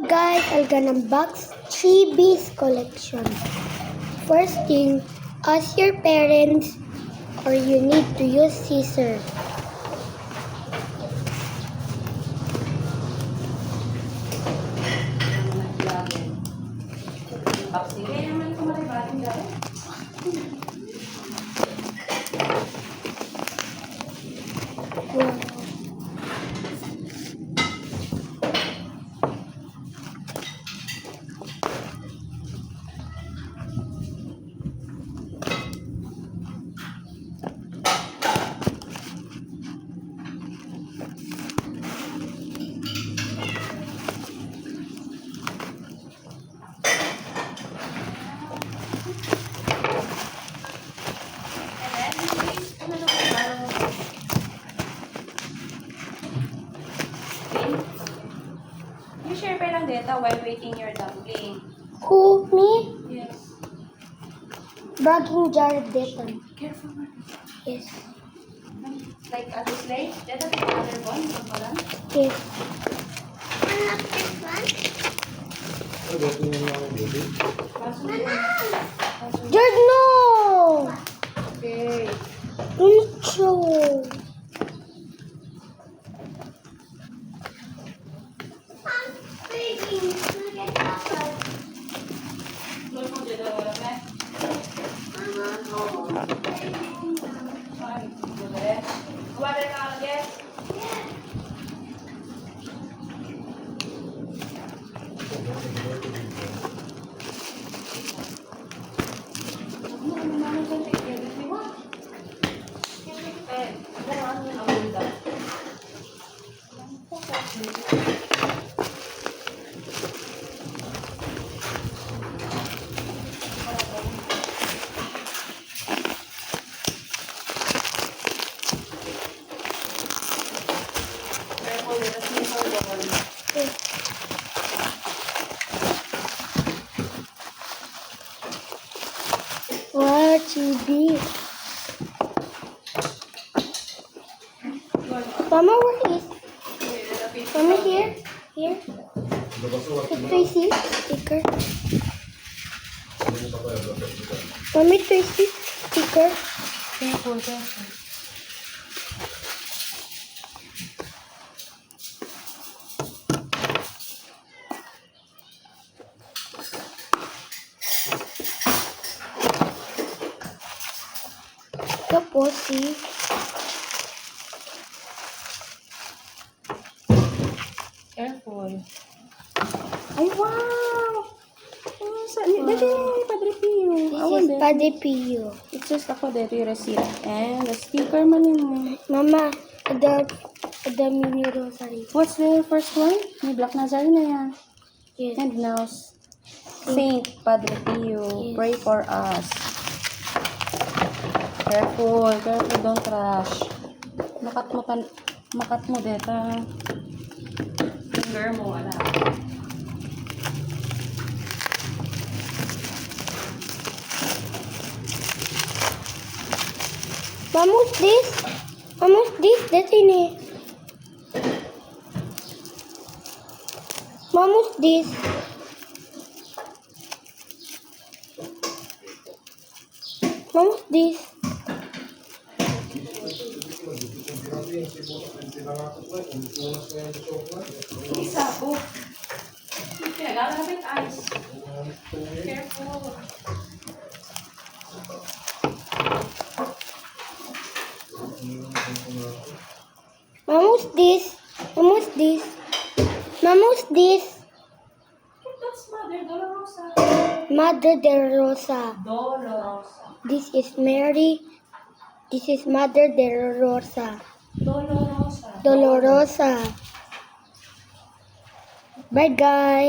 Guys, I'm gonna unbox Chibi's collection. First thing, ask your parents or you need to use scissors. Wow. You share pa lang data while waiting your dumpling. Who? Me? Yes. Bragging jar Depan. Careful, Mark. Yes. Like at this late, data take another one. Pagpalan. Yes. George, no! Okay. Don't show. Close mo dito, wala pa. Ay, wala. Wala ka agad. Wow, Chibi. Mama, where is? Mama, here? Here? Ito is here? Sticker. Mami, ito is this sticker. Careful, careful. Tapos, see? Careful. Ay, wow! Oh, dati ni Padre Pio. This is Padre Pio. It's just ako dito yung receipt. And the sticker man yun. Mama, the mini rosary. What's the first one? May Black Nazarene na yan. Yes. And now, Saint Padre Pio, Yes. pray for us. Careful, careful, don't rush. Makat mo deta. Finger mo, wala. Vamos this? Vamos this? That's in it. Vamos this? Vamos this? Isa po. Pinag-alapit ice. Careful. Vamos this? Vamos this? Vamos this? That's Mother Dolorosa. Mother de Rosa. Dolorosa. This is Mary. This is Mother de Rosa. Dolorosa. Dolorosa. Bye, guys.